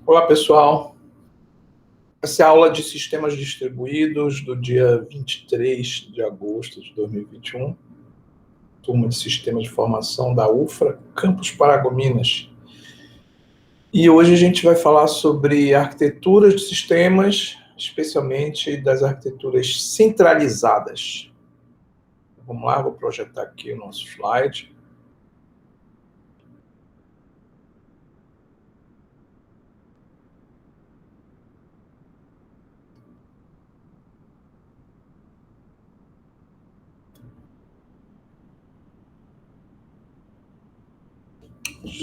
Olá, pessoal. Essa é a aula de sistemas distribuídos do dia 23 de agosto de 2021, turma de sistemas de formação da UFRA, Campus Paragominas. E hoje a gente vai falar sobre arquiteturas de sistemas, especialmente das arquiteturas centralizadas. Vamos lá, vou projetar aqui o nosso slide.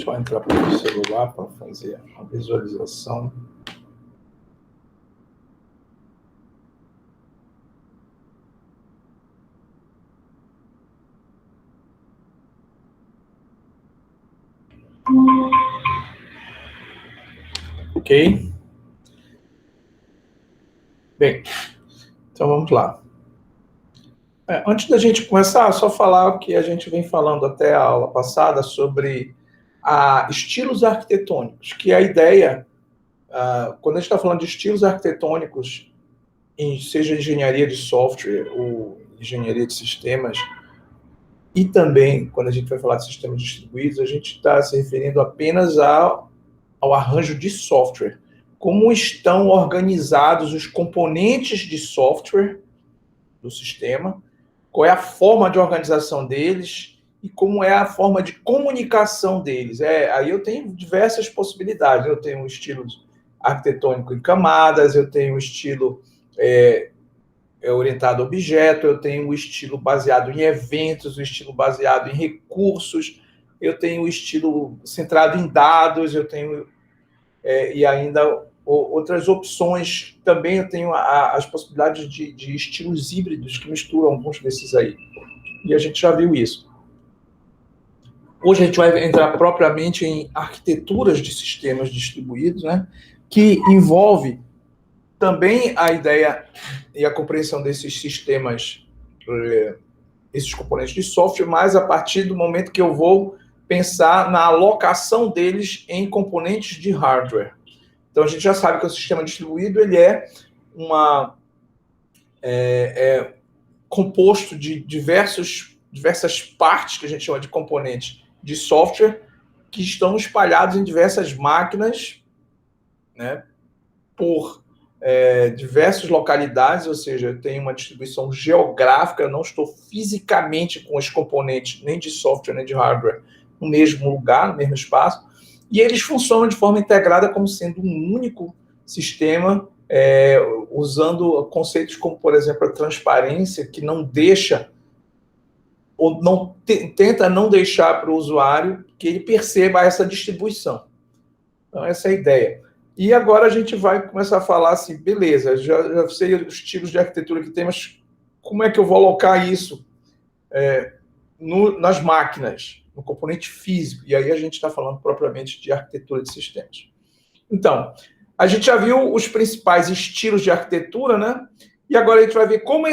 Só entrar pelo celular para fazer a visualização. Ok? Bem, então vamos lá. Antes da gente começar, só falar o que a gente vem falando até a aula passada sobre estilos arquitetônicos, que a ideia, quando a gente está falando de estilos arquitetônicos, seja engenharia de software ou engenharia de sistemas, e também quando a gente vai falar de sistemas distribuídos, a gente está se referindo apenas ao arranjo de software. Como estão organizados os componentes de software do sistema, qual é a forma de organização deles e como é a forma de comunicação deles. Aí eu tenho diversas possibilidades. Eu tenho um estilo arquitetônico em camadas, eu tenho um estilo orientado a objeto, eu tenho um estilo baseado em eventos, um estilo baseado em recursos, eu tenho um estilo centrado em dados, eu tenho e ainda outras opções. Também eu tenho as possibilidades de estilos híbridos que misturam alguns desses aí. E a gente já viu isso. Hoje a gente vai entrar propriamente em arquiteturas de sistemas distribuídos, né, que envolve também a ideia e a compreensão desses sistemas, esses componentes de software, mas a partir do momento que eu vou pensar na alocação deles em componentes de hardware. Então, a gente já sabe que o sistema distribuído ele é composto de diversas partes, que a gente chama de componentes de software, que estão espalhados em diversas máquinas, né, por diversas localidades, ou seja, eu tenho uma distribuição geográfica, eu não estou fisicamente com os componentes, nem de software, nem de hardware, no mesmo lugar, no mesmo espaço, e eles funcionam de forma integrada como sendo um único sistema, usando conceitos como, por exemplo, a transparência, que não deixa, ou não tenta não deixar para o usuário que ele perceba essa distribuição. Então, essa é a ideia. E agora a gente vai começar a falar assim, beleza, já sei os tipos de arquitetura que tem, mas como é que eu vou alocar isso nas máquinas, no componente físico? E aí a gente está falando propriamente de arquitetura de sistemas. Então, a gente já viu os principais estilos de arquitetura, né? E agora a gente vai ver como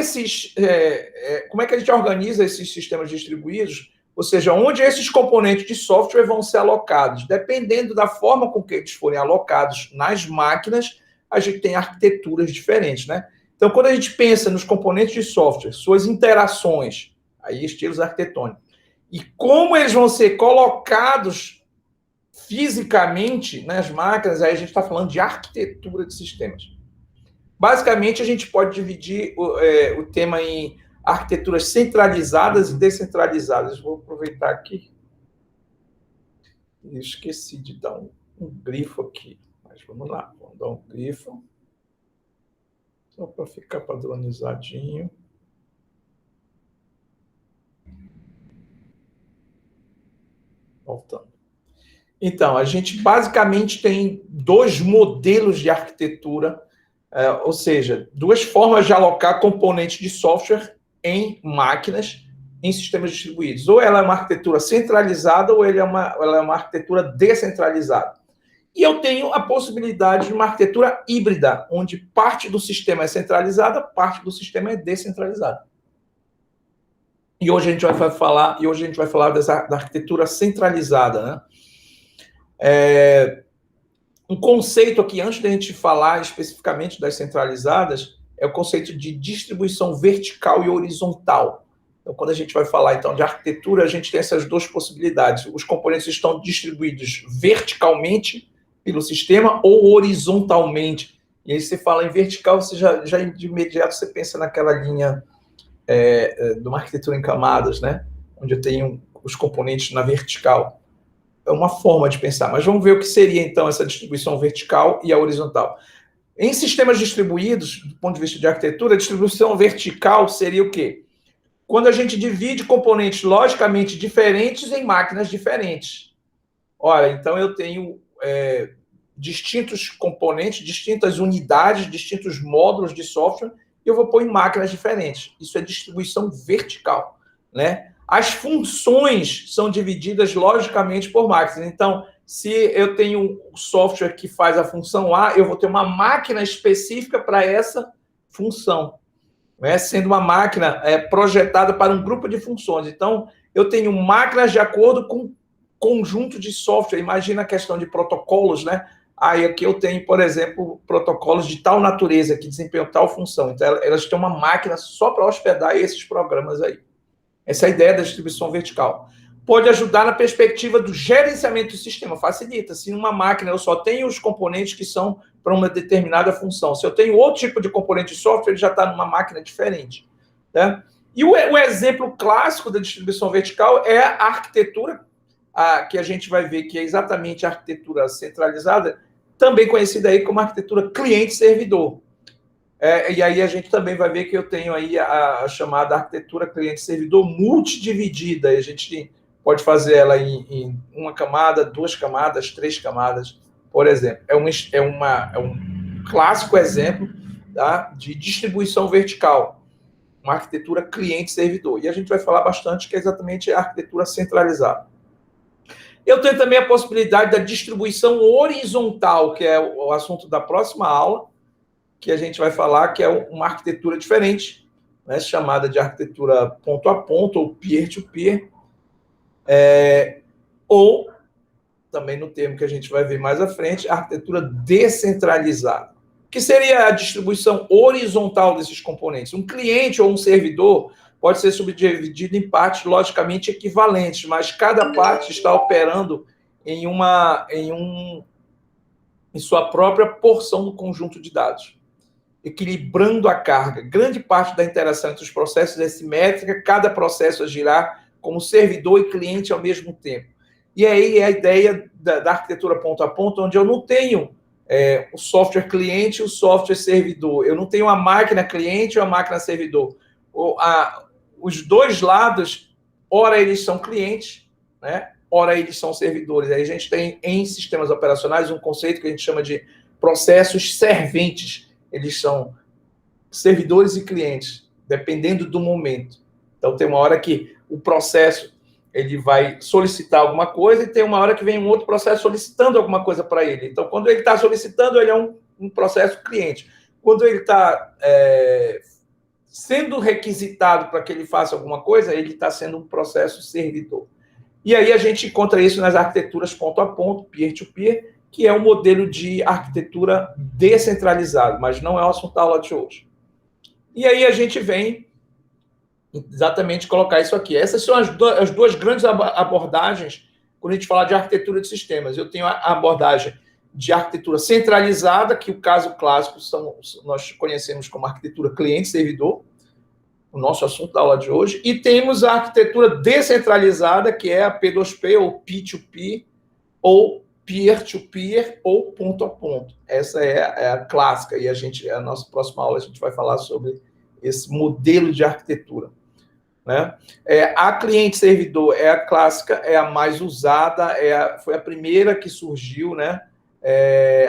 como é que a gente organiza esses sistemas distribuídos, ou seja, onde esses componentes de software vão ser alocados. Dependendo da forma com que eles forem alocados nas máquinas, a gente tem arquiteturas diferentes, né? Então, quando a gente pensa nos componentes de software, suas interações, aí estilos arquitetônicos, e como eles vão ser colocados fisicamente nas máquinas, aí a gente está falando de arquitetura de sistemas. Basicamente, a gente pode dividir o tema em arquiteturas centralizadas e descentralizadas. Vou aproveitar aqui. Esqueci de dar um grifo aqui, mas vamos lá. Vamos dar um grifo. Só para ficar padronizadinho. Voltando. Então, a gente basicamente tem dois modelos de arquitetura, ou seja, duas formas de alocar componentes de software em máquinas, em sistemas distribuídos. Ou ela é uma arquitetura centralizada, ou ela é uma arquitetura descentralizada. E eu tenho a possibilidade de uma arquitetura híbrida, onde parte do sistema é centralizada, parte do sistema é descentralizada. E hoje a gente vai falar da arquitetura centralizada, né? Um conceito aqui, antes da gente falar especificamente das centralizadas, é o conceito de distribuição vertical e horizontal. Então, quando a gente vai falar então de arquitetura, a gente tem essas duas possibilidades. Os componentes estão distribuídos verticalmente pelo sistema ou horizontalmente. E aí você fala em vertical, você já de imediato você pensa naquela linha de uma arquitetura em camadas, né? Onde eu tenho os componentes na vertical. É uma forma de pensar, mas vamos ver o que seria então essa distribuição vertical e a horizontal. Em sistemas distribuídos, do ponto de vista de arquitetura, a distribuição vertical seria o quê? Quando a gente divide componentes logicamente diferentes em máquinas diferentes. Ora, então eu tenho distintos componentes, distintas unidades, distintos módulos de software, e eu vou pôr em máquinas diferentes. Isso é distribuição vertical, né? As funções são divididas logicamente por máquinas. Então, se eu tenho um software que faz a função A, eu vou ter uma máquina específica para essa função, né? Sendo uma máquina projetada para um grupo de funções. Então, eu tenho máquinas de acordo com conjunto de software. Imagina a questão de protocolos, né? Aí aqui eu tenho, por exemplo, protocolos de tal natureza que desempenham tal função. Então, elas têm uma máquina só para hospedar esses programas aí. Essa é a ideia da distribuição vertical. Pode ajudar na perspectiva do gerenciamento do sistema, facilita. Se numa máquina eu só tenho os componentes que são para uma determinada função, se eu tenho outro tipo de componente de software, ele já está numa máquina diferente. Né? E o exemplo clássico da distribuição vertical é a arquitetura, que a gente vai ver que é exatamente a arquitetura centralizada, também conhecida aí como arquitetura cliente-servidor. E aí a gente também vai ver que eu tenho aí a chamada arquitetura cliente-servidor multidividida. A gente pode fazer ela em uma camada, duas camadas, três camadas, por exemplo. É um clássico exemplo, tá, de distribuição vertical, uma arquitetura cliente-servidor. E a gente vai falar bastante que é exatamente a arquitetura centralizada. Eu tenho também a possibilidade da distribuição horizontal, que é o assunto da próxima aula, que a gente vai falar, que é uma arquitetura diferente, né, chamada de arquitetura ponto a ponto, ou peer-to-peer, ou, também no termo que a gente vai ver mais à frente, arquitetura descentralizada, que seria a distribuição horizontal desses componentes. Um cliente ou um servidor pode ser subdividido em partes logicamente equivalentes, mas cada parte está operando em sua própria porção do conjunto de dados, equilibrando a carga. Grande parte da interação entre os processos é simétrica, cada processo agirá como servidor e cliente ao mesmo tempo. E aí é a ideia da arquitetura ponto a ponto, onde eu não tenho o software cliente e o software servidor. Eu não tenho a máquina cliente ou a máquina servidor. Os dois lados, ora eles são clientes, né? Ora eles são servidores. Aí a gente tem em sistemas operacionais um conceito que a gente chama de processos serventes. Eles são servidores e clientes, dependendo do momento. Então, tem uma hora que o processo ele vai solicitar alguma coisa e tem uma hora que vem um outro processo solicitando alguma coisa para ele. Então, quando ele está solicitando, ele é um processo cliente. Quando ele está sendo requisitado para que ele faça alguma coisa, ele está sendo um processo servidor. E aí a gente encontra isso nas arquiteturas ponto a ponto, peer-to-peer, que é um modelo de arquitetura descentralizado, mas não é o assunto da aula de hoje. E aí a gente vem exatamente colocar isso aqui. Essas são as duas grandes abordagens quando a gente fala de arquitetura de sistemas. Eu tenho a abordagem de arquitetura centralizada, que o caso clássico nós conhecemos como arquitetura cliente-servidor, o nosso assunto da aula de hoje, e temos a arquitetura descentralizada, que é a P2P, ou P2P, ou peer-to-peer, ou ponto a ponto. Essa é a clássica, e a nossa próxima aula a gente vai falar sobre esse modelo de arquitetura. Né? A cliente-servidor é a clássica, é a mais usada, foi a primeira que surgiu, né?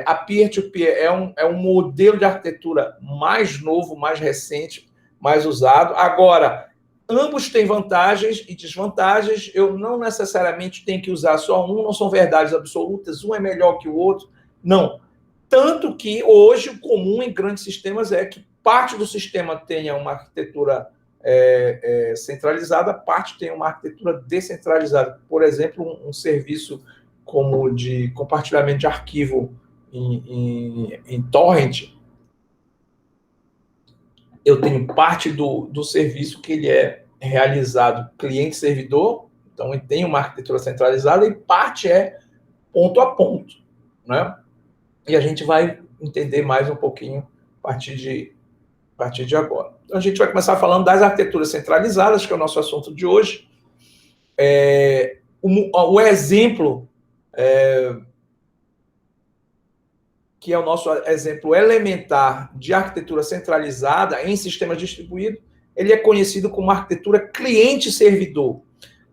A peer-to-peer é um modelo de arquitetura mais novo, mais recente, mais usado. Agora, ambos têm vantagens e desvantagens. Eu não necessariamente tenho que usar só um, não são verdades absolutas, um é melhor que o outro. Não. Tanto que hoje o comum em grandes sistemas é que parte do sistema tenha uma arquitetura centralizada, parte tenha uma arquitetura descentralizada. Por exemplo, um serviço como de compartilhamento de arquivo em torrent, eu tenho parte do serviço que ele é realizado cliente-servidor, então ele tem uma arquitetura centralizada, e parte é ponto a ponto, né? E a gente vai entender mais um pouquinho a partir de agora. Então, a gente vai começar falando das arquiteturas centralizadas, que é o nosso assunto de hoje. O exemplo, que é o nosso exemplo elementar de arquitetura centralizada em sistema distribuído, ele é conhecido como arquitetura cliente-servidor,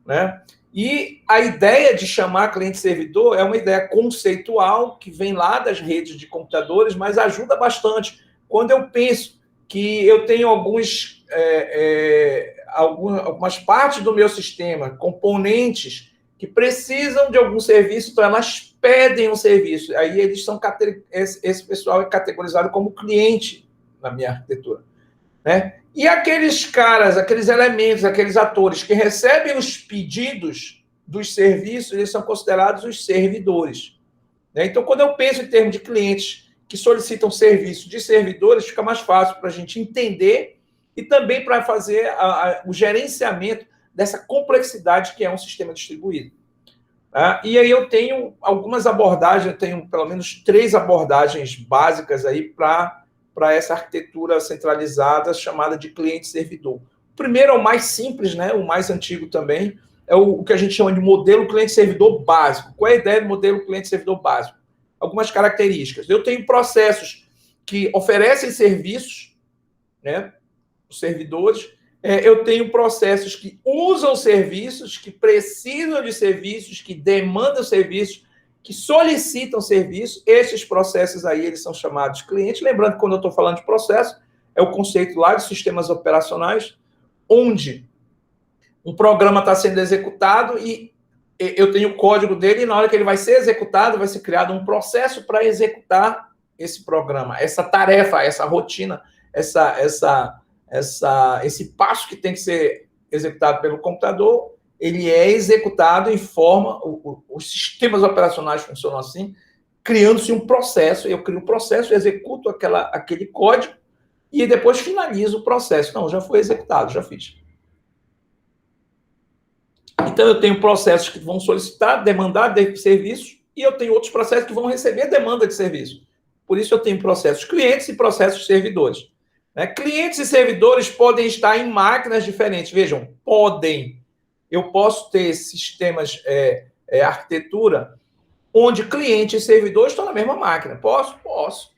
né? E a ideia de chamar cliente-servidor é uma ideia conceitual que vem lá das redes de computadores, mas ajuda bastante. Quando eu penso que eu tenho algumas partes do meu sistema, componentes que precisam de algum serviço, então elas pedem um serviço. Aí esse pessoal é categorizado como cliente na minha arquitetura, né? E aqueles caras, aqueles elementos, aqueles atores que recebem os pedidos dos serviços, eles são considerados os servidores, né? Então, quando eu penso em termos de clientes que solicitam serviço de servidores, fica mais fácil para a gente entender e também para fazer o gerenciamento dessa complexidade que é um sistema distribuído. E aí eu tenho algumas abordagens, eu tenho pelo menos 3 abordagens básicas aí para essa arquitetura centralizada chamada de cliente-servidor. O primeiro é o mais simples, né? O mais antigo também, é o que a gente chama de modelo cliente-servidor básico. Qual é a ideia do modelo cliente-servidor básico? Algumas características. Eu tenho processos que oferecem serviços, né? Os servidores. Eu tenho processos que usam serviços, que precisam de serviços, que demandam serviços, que solicitam serviço. Esses processos aí, eles são chamados clientes. Lembrando que quando eu estou falando de processo, é o conceito lá de sistemas operacionais, onde um programa está sendo executado e eu tenho o código dele, e na hora que ele vai ser executado, vai ser criado um processo para executar esse programa, essa tarefa, essa rotina, esse passo que tem que ser executado pelo computador, ele é executado em forma, os sistemas operacionais funcionam assim, criando-se um processo, eu crio um processo, executo aquele código e depois finalizo o processo. Não, já foi executado, já fiz. Então, eu tenho processos que vão solicitar, demandar de serviço, e eu tenho outros processos que vão receber demanda de serviço. Por isso, eu tenho processos clientes e processos servidores. Clientes e servidores podem estar em máquinas diferentes. Vejam, podem. Eu posso ter sistemas, arquitetura, onde cliente e servidor estão na mesma máquina. Posso? Posso.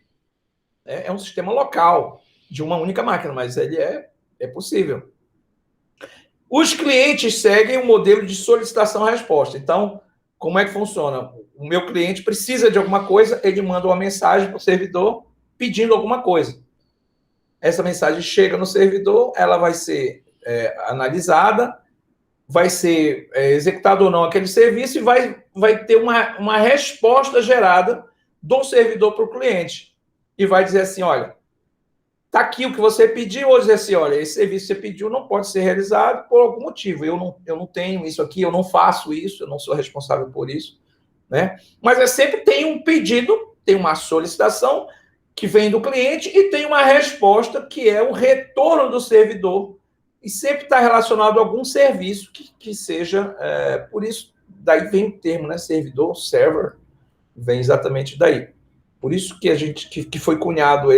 É um sistema local, de uma única máquina, mas ele é possível. Os clientes seguem um modelo de solicitação-resposta. Então, como é que funciona? O meu cliente precisa de alguma coisa, ele manda uma mensagem para o servidor pedindo alguma coisa. Essa mensagem chega no servidor, ela vai ser analisada, vai ser executado ou não aquele serviço e vai ter uma resposta gerada do servidor para o cliente. E vai dizer assim, olha, está aqui o que você pediu, ou dizer assim, olha, esse serviço que você pediu não pode ser realizado por algum motivo. Eu não tenho isso aqui, eu não faço isso, eu não sou responsável por isso, né? Mas sempre tem um pedido, tem uma solicitação que vem do cliente e tem uma resposta que é o retorno do servidor. E sempre está relacionado a algum serviço que seja... por isso, daí vem o termo, né? Servidor, server, vem exatamente daí. Por isso que foi cunhado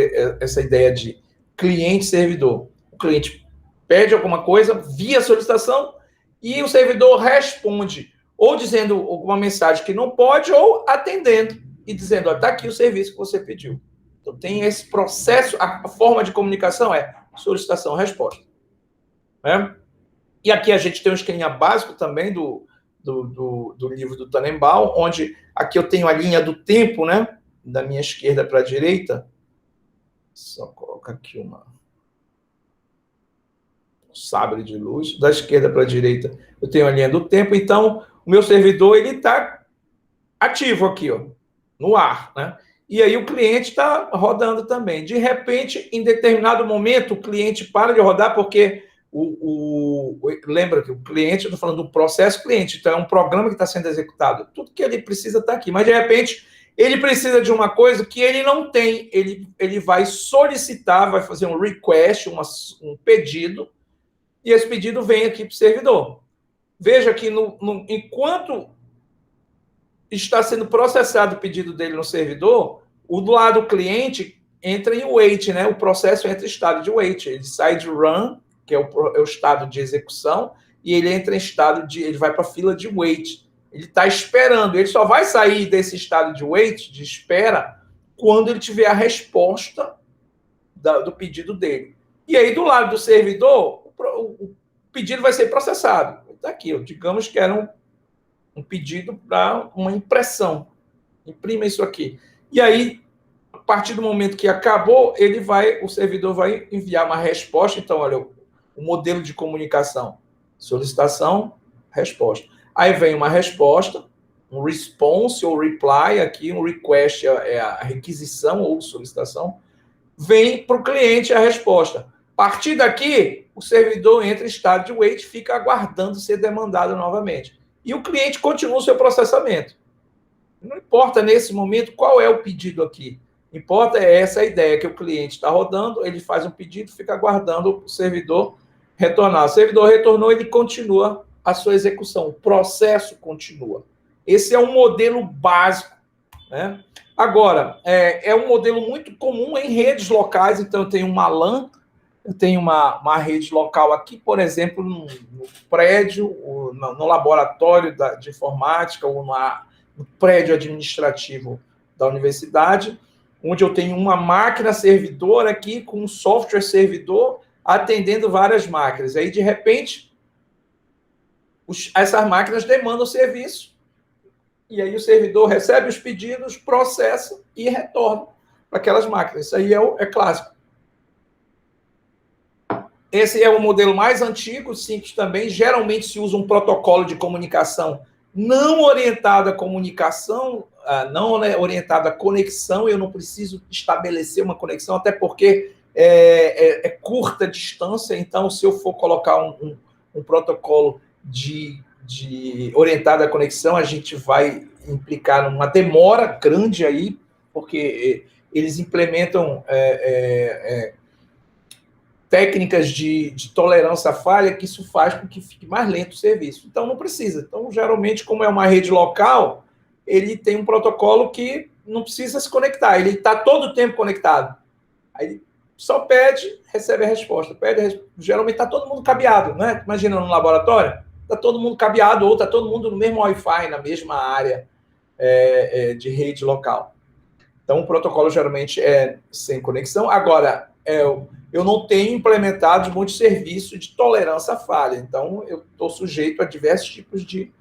essa ideia de cliente-servidor. O cliente pede alguma coisa via solicitação e o servidor responde, ou dizendo alguma mensagem que não pode, ou atendendo e dizendo, está aqui o serviço que você pediu. Então, tem esse processo, a forma de comunicação é solicitação-resposta. Né? E aqui a gente tem um esquema básico também do livro do Tannenbaum, onde aqui eu tenho a linha do tempo, né? Da minha esquerda para a direita. Só colocar aqui um sabre de luz. Da esquerda para a direita eu tenho a linha do tempo. Então, o meu servidor está ativo aqui, ó, no ar, né? E aí o cliente está rodando também. De repente, em determinado momento, o cliente para de rodar porque lembra que o cliente, eu estou falando do processo cliente, então é um programa que está sendo executado. Tudo que ele precisa está aqui. Mas, de repente, Ele precisa de uma coisa que ele não tem. Ele vai solicitar, vai fazer um request, um pedido, e esse pedido vem aqui para o servidor. Veja que enquanto está sendo processado o pedido dele no servidor, o do lado do cliente entra em wait, né? O processo entra em estado de wait. Ele sai de run, que é o estado de execução, e ele entra em estado de... Ele vai para a fila de wait. Ele está esperando. Ele só vai sair desse estado de wait, de espera, quando ele tiver a resposta do pedido dele. E aí, do lado do servidor, o pedido vai ser processado. Está aqui, digamos que era um pedido para uma impressão. Imprima isso aqui. E aí, a partir do momento que acabou, o servidor vai enviar uma resposta. Então, olha, o modelo de comunicação: solicitação, resposta. Aí vem uma resposta, um response ou reply, aqui um request é a requisição ou solicitação, vem para o cliente a resposta. A partir daqui, o servidor entra em estado de wait, fica aguardando ser demandado novamente. E o cliente continua o seu processamento. Não importa nesse momento qual é o pedido aqui. Importa essa ideia que o cliente está rodando, ele faz um pedido, fica aguardando o servidor retornar. O servidor retornou, ele continua a sua execução, o processo continua. Esse é um modelo básico, né? Agora, é um modelo muito comum em redes locais. Então, eu tenho uma LAN, eu tenho uma rede local aqui, por exemplo, no prédio, no laboratório de informática, ou no prédio administrativo da universidade, onde eu tenho uma máquina servidora aqui, com um software servidor, atendendo várias máquinas. Aí, de repente, essas máquinas demandam serviço, e aí o servidor recebe os pedidos, processa e retorna para aquelas máquinas. Isso aí é clássico. Esse é o modelo mais antigo, simples também. Geralmente se usa um protocolo de comunicação não orientado à comunicação, não orientado à conexão. Eu não preciso estabelecer uma conexão, até porque é curta distância. Então, se eu for colocar um protocolo orientado à conexão, a gente vai implicar numa demora grande aí, porque eles implementam técnicas de tolerância à falha, que isso faz com que fique mais lento o serviço. Então, não precisa. Então, geralmente, como é uma rede local, ele tem um protocolo que não precisa se conectar. Ele está todo o tempo conectado. Aí ele só pede, recebe a resposta. Geralmente está todo mundo cabeado, né? Imagina no laboratório, está todo mundo cabeado, ou está todo mundo no mesmo Wi-Fi, na mesma área de rede local. Então, o protocolo geralmente é sem conexão. Agora, eu não tenho implementado muitos serviços de tolerância à falha. Então, eu estou sujeito a diversos tipos de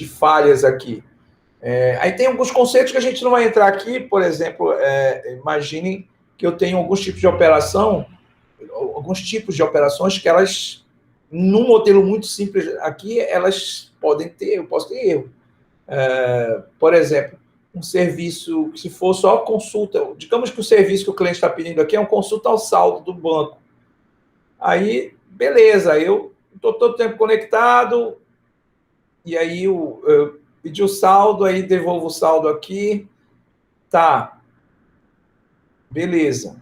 falhas aqui. Aí tem alguns conceitos que a gente não vai entrar aqui. Por exemplo, imaginem que eu tenho alguns tipos de operações que elas, num modelo muito simples aqui, elas podem ter, eu posso ter erro. Por exemplo, um serviço que se for só consulta, digamos que o serviço que o cliente está pedindo aqui é uma consulta ao saldo do banco. Aí, beleza, eu estou todo o tempo conectado, e aí eu pedi o saldo, aí devolvo o saldo aqui, tá, beleza.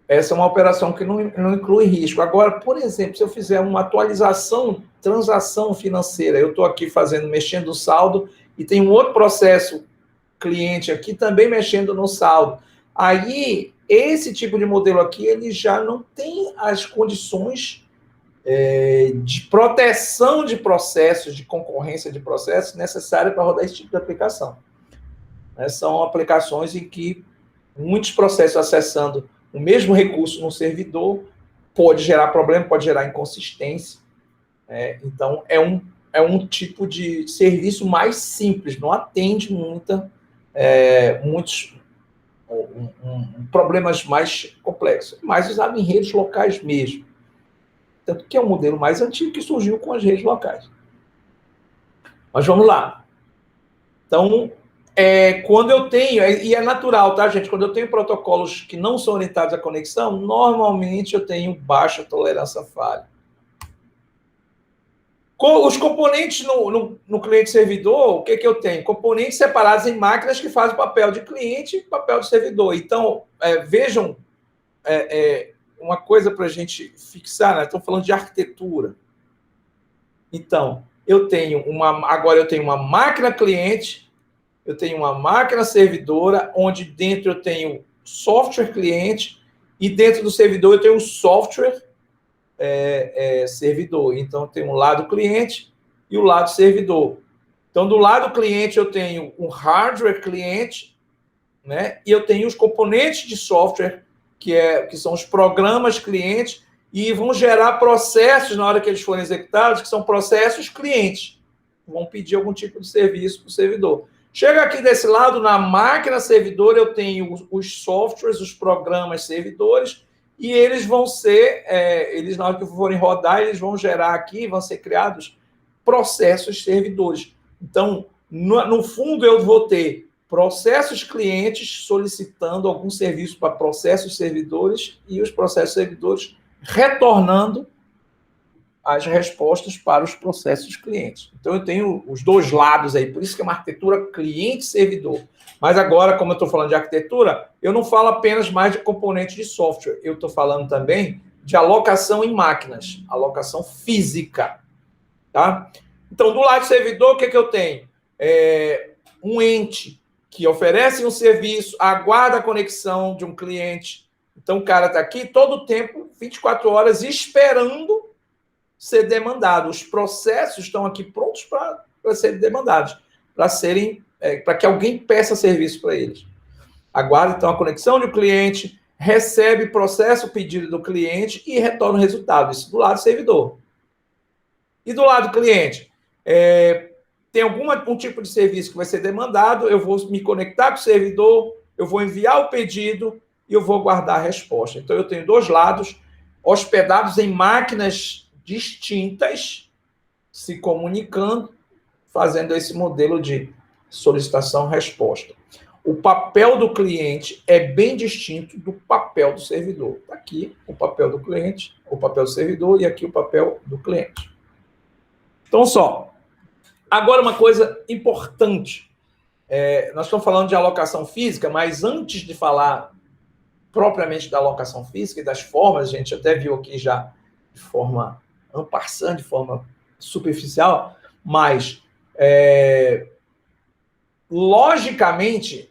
Essa é uma operação que não inclui risco. Agora, por exemplo, se eu fizer uma atualização, transação financeira, eu estou aqui mexendo o saldo, e tem um outro processo cliente aqui também mexendo no saldo. Aí, esse tipo de modelo aqui, ele já não tem as condições de proteção de processos, de concorrência de processos necessárias para rodar esse tipo de aplicação. São aplicações em que muitos processos acessando o mesmo recurso no servidor pode gerar problema, pode gerar inconsistência. Então, é um tipo de serviço mais simples, não atende muitos problemas mais complexos, mais usado em redes locais mesmo. Tanto que é um modelo mais antigo que surgiu com as redes locais. Mas vamos lá. Então, quando eu tenho, e é natural, tá, gente? Quando eu tenho protocolos que não são orientados à conexão, normalmente eu tenho baixa tolerância à falha. Os componentes no cliente-servidor, o que eu tenho? Componentes separados em máquinas que fazem o papel de cliente e papel de servidor. Então, vejam uma coisa para a gente fixar, né? Estamos falando de arquitetura. Então, agora eu tenho uma máquina cliente, eu tenho uma máquina servidora, onde dentro eu tenho software cliente e dentro do servidor eu tenho um software servidor. Então, tem um lado cliente e o lado servidor. Então, do lado cliente, eu tenho um hardware cliente, né? E eu tenho os componentes de software, que são os programas clientes, e vão gerar processos na hora que eles forem executados, que são processos clientes. Vão pedir algum tipo de serviço para o servidor. Chega aqui desse lado, na máquina servidora, eu tenho os softwares, os programas servidores, e eles vão ser, na hora que forem rodar, eles vão gerar aqui, vão ser criados processos servidores. Então, no fundo, eu vou ter processos clientes solicitando algum serviço para processos servidores e os processos servidores retornando as respostas para os processos clientes. Então, eu tenho os dois lados aí, por isso que é uma arquitetura cliente-servidor. Mas agora, como eu estou falando de arquitetura, eu não falo apenas mais de componentes de software, eu estou falando também de alocação em máquinas, alocação física. Tá? Então, do lado do servidor, o que eu tenho? Um ente que oferece um serviço, aguarda a conexão de um cliente. Então, o cara está aqui todo o tempo, 24 horas, esperando ser demandado. Os processos estão aqui prontos para serem demandados, para que alguém peça serviço para eles. Aguarda, então, a conexão de um cliente, recebe, processa o pedido do cliente e retorna o resultado. Isso do lado do servidor. E do lado do cliente, tem algum tipo de serviço que vai ser demandado, eu vou me conectar com o servidor, eu vou enviar o pedido e eu vou guardar a resposta. Então, eu tenho dois lados hospedados em máquinas distintas, se comunicando, fazendo esse modelo de solicitação-resposta. O papel do cliente é bem distinto do papel do servidor. Aqui, o papel do cliente, o papel do servidor, e aqui o papel do cliente. Então, agora uma coisa importante. Nós estamos falando de alocação física, mas antes de falar propriamente da alocação física e das formas, a gente até viu aqui já de forma en passant, de forma superficial, mas logicamente,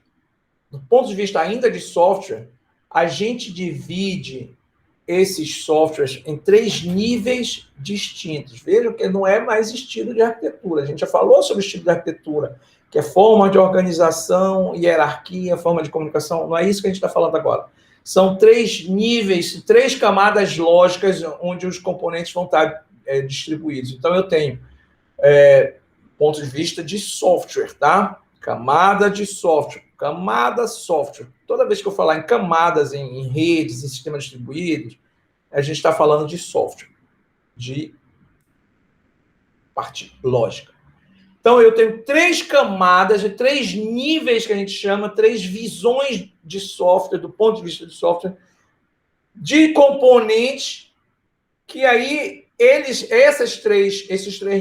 do ponto de vista ainda de software, a gente divide esses softwares em 3 níveis distintos. Vejam que não é mais estilo de arquitetura. A gente já falou sobre estilo de arquitetura, que é forma de organização, hierarquia, forma de comunicação. Não é isso que a gente está falando agora. São 3 níveis, 3 camadas lógicas onde os componentes vão estar distribuídos. Então, eu tenho ponto de vista de software, tá? Camada de software, camada software. Toda vez que eu falar em camadas, em redes, em sistemas distribuídos, a gente está falando de software, de parte lógica. Então, eu tenho 3 camadas, 3 níveis que a gente chama, 3 visões de software, do ponto de vista de software, de componentes, que aí esses três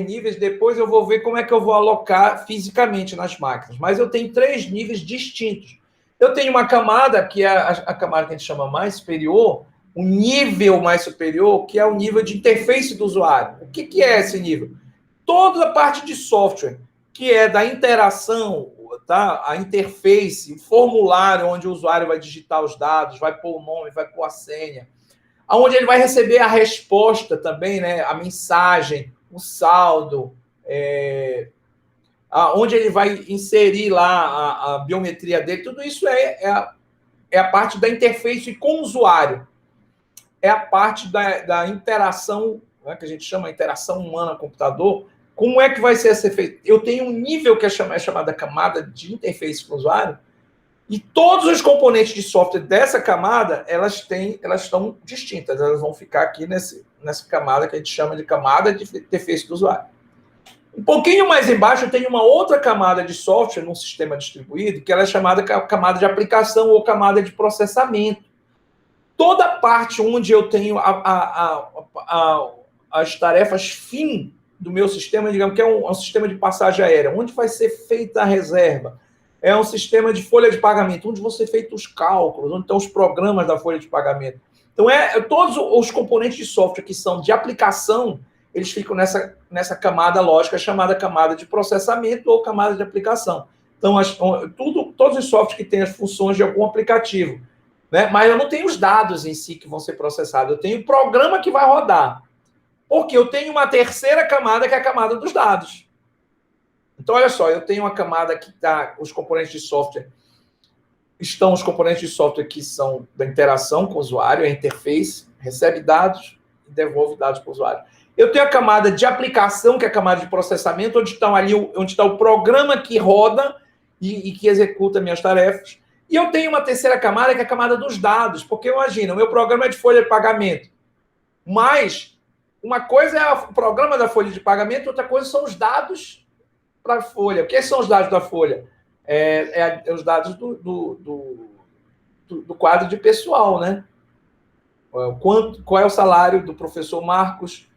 níveis, depois eu vou ver como é que eu vou alocar fisicamente nas máquinas. Mas eu tenho 3 níveis distintos. Eu tenho uma camada, que é a camada que a gente chama mais superior, um nível mais superior, que é o nível de interface do usuário. O que é esse nível? Toda a parte de software, que é da interação, tá? A interface, o formulário onde o usuário vai digitar os dados, vai pôr o nome, vai pôr a senha, onde ele vai receber a resposta também, né? A mensagem, o saldo, onde ele vai inserir lá a biometria dele, tudo isso é a parte da interface com o usuário. É a parte da interação, né, que a gente chama de interação humana-computador. Como é que vai ser feito? Eu tenho um nível que é chamada camada de interface com o usuário, e todos os componentes de software dessa camada, elas estão distintas, elas vão ficar aqui nessa camada que a gente chama de camada de interface do usuário. Um pouquinho mais embaixo, eu tenho uma outra camada de software num sistema distribuído, que ela é chamada camada de aplicação ou camada de processamento. Toda a parte onde eu tenho as tarefas fim do meu sistema, digamos que é um sistema de passagem aérea, onde vai ser feita a reserva. É um sistema de folha de pagamento, onde vão ser feitos os cálculos, onde estão os programas da folha de pagamento. Então, todos os componentes de software que são de aplicação, eles ficam nessa camada lógica chamada camada de processamento ou camada de aplicação. Então, todos os softwares que têm as funções de algum aplicativo, né? Mas eu não tenho os dados em si que vão ser processados, eu tenho o programa que vai rodar. Porque eu tenho uma terceira camada, que é a camada dos dados. Então, olha só, eu tenho uma camada que está os componentes de software. Estão os componentes de software que são da interação com o usuário, a interface, recebe dados e devolve dados para o usuário. Eu tenho a camada de aplicação, que é a camada de processamento, onde está o programa que roda e que executa minhas tarefas. E eu tenho uma terceira camada, que é a camada dos dados, porque imagina, o meu programa é de folha de pagamento, mas uma coisa é o programa da folha de pagamento, outra coisa são os dados para a folha. O que são os dados da folha? Os dados do quadro de pessoal, né? Qual é o salário do professor Marcos,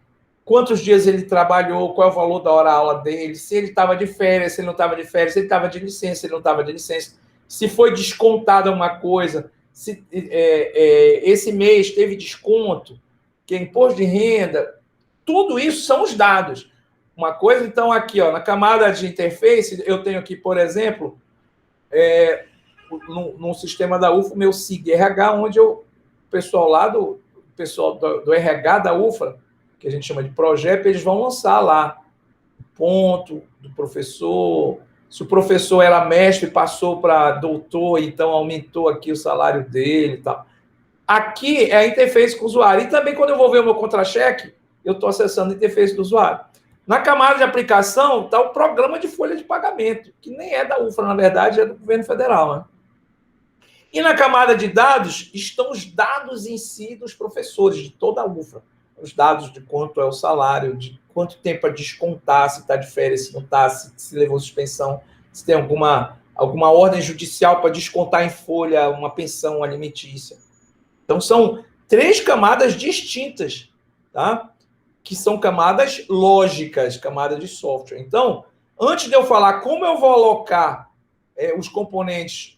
quantos dias ele trabalhou, qual é o valor da hora-aula dele, se ele estava de férias, se ele não estava de férias, se ele estava de licença, se ele não estava de licença, se foi descontada uma coisa, se esse mês teve desconto, que é imposto de renda, tudo isso são os dados. Uma coisa, então, aqui, ó, na camada de interface, eu tenho aqui, por exemplo, num sistema da UFA, o meu SIG-RH, onde o pessoal lá do RH da UFA, que a gente chama de projeto, eles vão lançar lá o ponto do professor, se o professor era mestre e passou para doutor, então aumentou aqui o salário dele e tal. Aqui é a interface com o usuário. E também, quando eu vou ver o meu contra-cheque, eu estou acessando a interface do usuário. Na camada de aplicação está o programa de folha de pagamento, que nem é da UFRA, na verdade, é do governo federal. Né? E na camada de dados estão os dados em si dos professores, de toda a UFRA. Os dados de quanto é o salário, de quanto tempo a descontar, se está de férias, se não está, se levou suspensão, se tem alguma ordem judicial para descontar em folha uma pensão alimentícia. Então, são 3 camadas distintas, tá? Que são camadas lógicas, camada de software. Então, antes de eu falar como eu vou alocar os componentes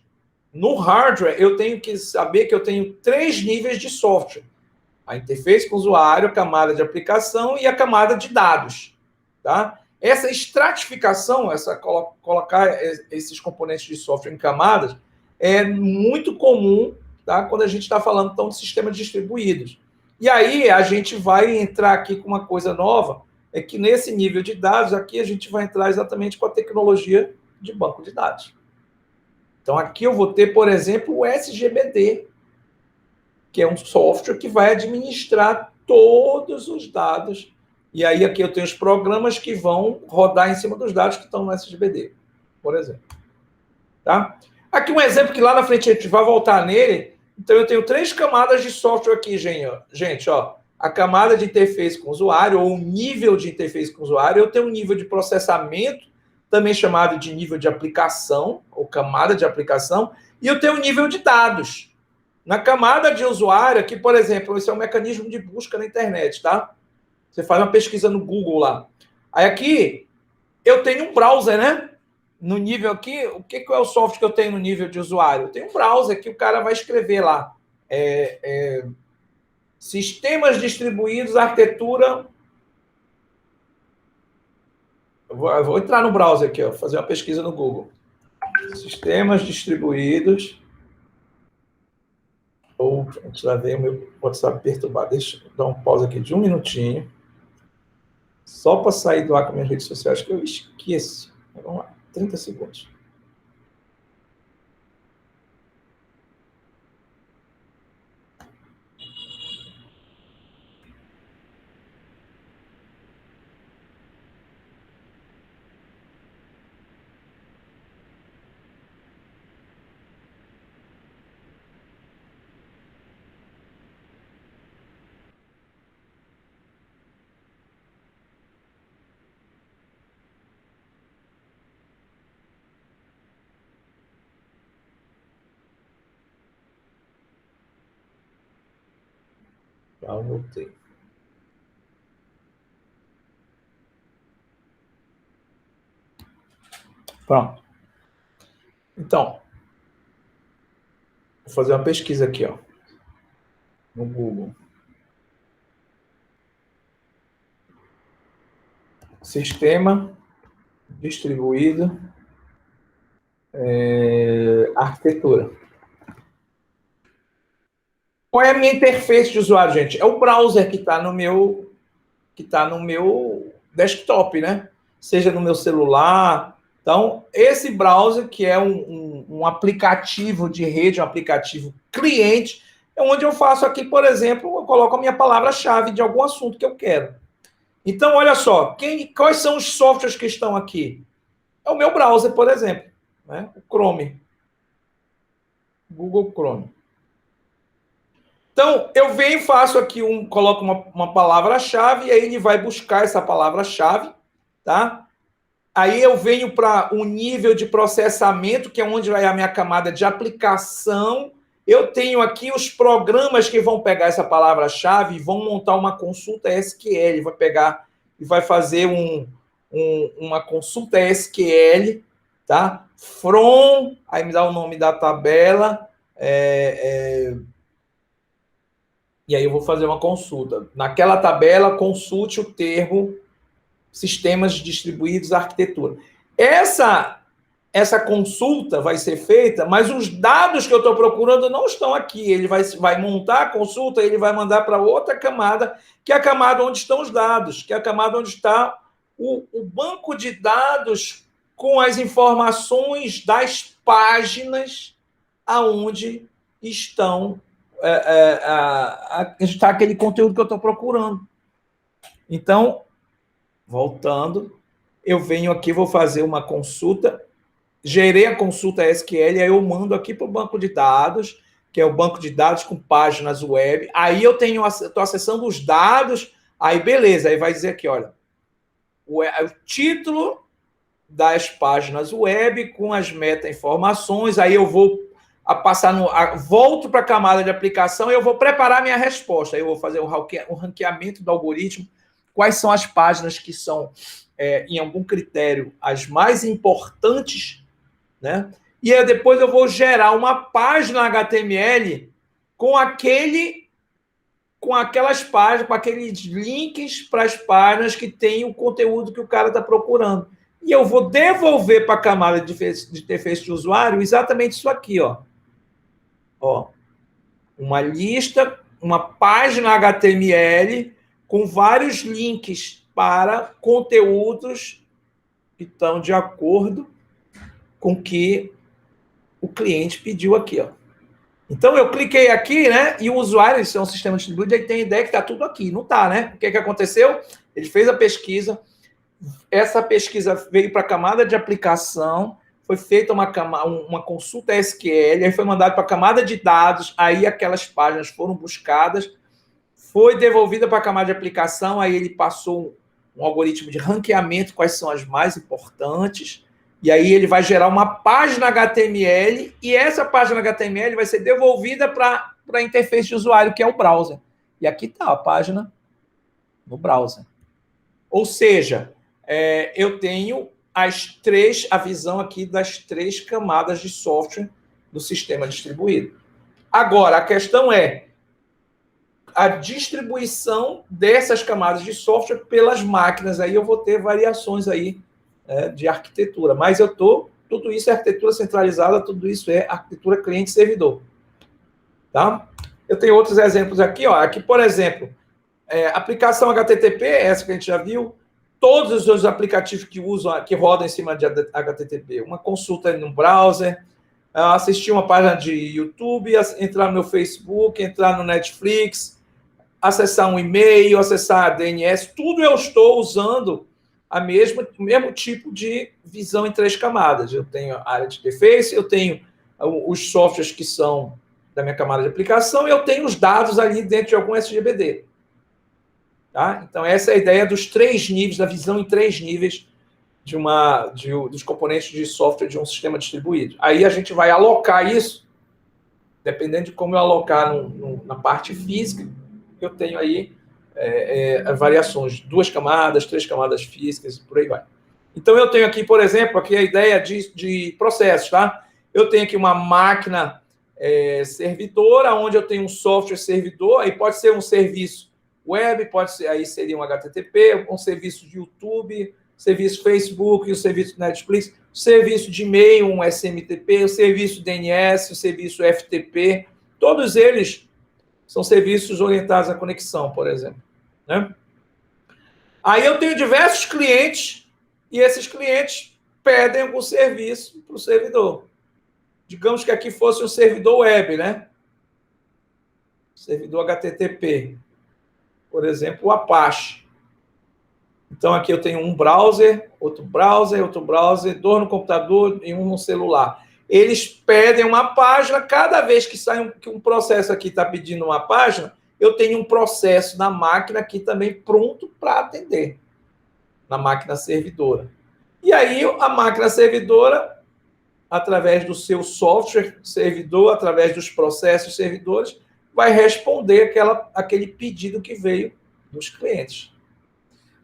no hardware, eu tenho que saber que eu tenho 3 níveis de software. A interface com o usuário, a camada de aplicação e a camada de dados. Tá? Essa estratificação, colocar esses componentes de software em camadas, é muito comum, tá? Quando a gente está falando então, de sistemas distribuídos. E aí a gente vai entrar aqui com uma coisa nova, é que nesse nível de dados, aqui a gente vai entrar exatamente com a tecnologia de banco de dados. Então aqui eu vou ter, por exemplo, o SGBD, que é um software que vai administrar todos os dados. E aí aqui eu tenho os programas que vão rodar em cima dos dados que estão no SGBD, por exemplo. Tá? Aqui um exemplo que lá na frente a gente vai voltar nele. Então eu tenho 3 camadas de software aqui, gente. Ó, a camada de interface com o usuário, ou o nível de interface com o usuário. Eu tenho um nível de processamento, também chamado de nível de aplicação, ou camada de aplicação. E eu tenho um nível de dados. Na camada de usuário, aqui, por exemplo, esse é um mecanismo de busca na internet, tá? Você faz uma pesquisa no Google lá. Aí aqui, eu tenho um browser, né? No nível aqui, o que é o software que eu tenho no nível de usuário? Eu tenho um browser que o cara vai escrever lá. Sistemas distribuídos, arquitetura... Eu vou entrar no browser aqui, ó, fazer uma pesquisa no Google. Sistemas distribuídos... Ou, a gente vai ver o meu WhatsApp perturbado. Deixa eu dar um pause aqui de 1 minutinho. Só para sair do ar com minhas redes sociais, que eu esqueço. Vamos lá, 30 segundos. Já voltei. Pronto. Então, vou fazer uma pesquisa aqui, ó, no Google. Sistema distribuído, arquitetura. Qual é a minha interface de usuário, gente? É o browser que está no meu desktop, né? Seja no meu celular. Então, esse browser, que é um aplicativo de rede, um aplicativo cliente, é onde eu faço aqui, por exemplo, eu coloco a minha palavra-chave de algum assunto que eu quero. Então, olha só, quais são os softwares que estão aqui? É o meu browser, por exemplo, né? O Chrome. Google Chrome. Então, eu venho e faço aqui, coloco uma palavra-chave, e aí ele vai buscar essa palavra-chave, tá? Aí eu venho para o nível de processamento, que é onde vai a minha camada de aplicação. Eu tenho aqui os programas que vão pegar essa palavra-chave e vão montar uma consulta SQL. Vai pegar e vai fazer uma consulta SQL, tá? From, aí me dá o nome da tabela, e aí eu vou fazer uma consulta. Naquela tabela, consulte o termo sistemas distribuídos, arquitetura. Essa consulta vai ser feita, mas os dados que eu estou procurando não estão aqui. Ele vai montar a consulta, ele vai mandar para outra camada, que é a camada onde estão os dados, que é a camada onde está o banco de dados com as informações das páginas aonde estão está aquele conteúdo que eu estou procurando. Então, voltando, eu venho aqui, vou fazer uma consulta, gerei a consulta SQL, aí eu mando aqui para o banco de dados, que é o banco de dados com páginas web, aí eu estou acessando os dados, aí beleza, aí vai dizer aqui, olha, o título das páginas web com as meta-informações, aí eu vou volto para a camada de aplicação e eu vou preparar minha resposta. Aí eu vou fazer o ranqueamento do algoritmo, quais são as páginas que são, em algum critério, as mais importantes, né? E aí depois eu vou gerar uma página HTML com aquelas páginas, com aqueles links para as páginas que tem o conteúdo que o cara está procurando. E eu vou devolver para a camada de interface de usuário exatamente isso aqui, ó. Uma lista, uma página HTML com vários links para conteúdos que estão de acordo com o que o cliente pediu aqui, ó. Então, eu cliquei aqui, né? E o usuário, isso é um sistema distribuído, ele tem a ideia que está tudo aqui. Não está, né? O que aconteceu? Ele fez a pesquisa, essa pesquisa veio para a camada de aplicação, foi feita uma consulta SQL, aí foi mandado para a camada de dados, aí aquelas páginas foram buscadas, foi devolvida para a camada de aplicação, aí ele passou um algoritmo de ranqueamento, quais são as mais importantes, e aí ele vai gerar uma página HTML, e essa página HTML vai ser devolvida para a interface de usuário, que é o browser. E aqui está a página no browser. Ou seja, eu tenho a visão aqui das 3 camadas de software do sistema distribuído. Agora, a questão é a distribuição dessas camadas de software pelas máquinas. Aí eu vou ter variações aí de arquitetura. Mas tudo isso é arquitetura centralizada, tudo isso é arquitetura cliente-servidor. Tá? Eu tenho outros exemplos aqui. Ó. Aqui, por exemplo, aplicação HTTP, essa que a gente já viu, todos os aplicativos que rodam em cima de HTTP. Uma consulta no browser, assistir uma página de YouTube, entrar no meu Facebook, entrar no Netflix, acessar um e-mail, acessar a DNS, tudo eu estou usando o mesmo tipo de visão em 3 camadas. Eu tenho a área de interface, eu tenho os softwares que são da minha camada de aplicação e eu tenho os dados ali dentro de algum SGBD. Tá? Então, essa é a ideia dos 3 níveis, da visão em 3 níveis dos componentes de software de um sistema distribuído. Aí a gente vai alocar isso, dependendo de como eu alocar na parte física, eu tenho aí variações, 2 camadas, 3 camadas físicas, e por aí vai. Então, eu tenho aqui, por exemplo, aqui a ideia de processos, tá? Eu tenho aqui uma máquina servidora, onde eu tenho um software servidor, aí pode ser um serviço web, pode ser, aí seria um HTTP, um serviço de YouTube, serviço Facebook, o serviço Netflix, o serviço de e-mail, um SMTP, o serviço DNS, o serviço FTP, todos eles são serviços orientados à conexão, por exemplo, né? Aí eu tenho diversos clientes e esses clientes pedem algum serviço para o servidor. Digamos que aqui fosse um servidor web, né? Servidor HTTP. Por exemplo, o Apache. Então, aqui eu tenho um browser, outro browser, dois no computador e um no celular. Eles pedem uma página, cada vez que sai um processo aqui está pedindo uma página, eu tenho um processo na máquina aqui também pronto para atender, na máquina servidora. E aí, a máquina servidora, através do seu software servidor, através dos processos servidores, vai responder aquele pedido que veio dos clientes.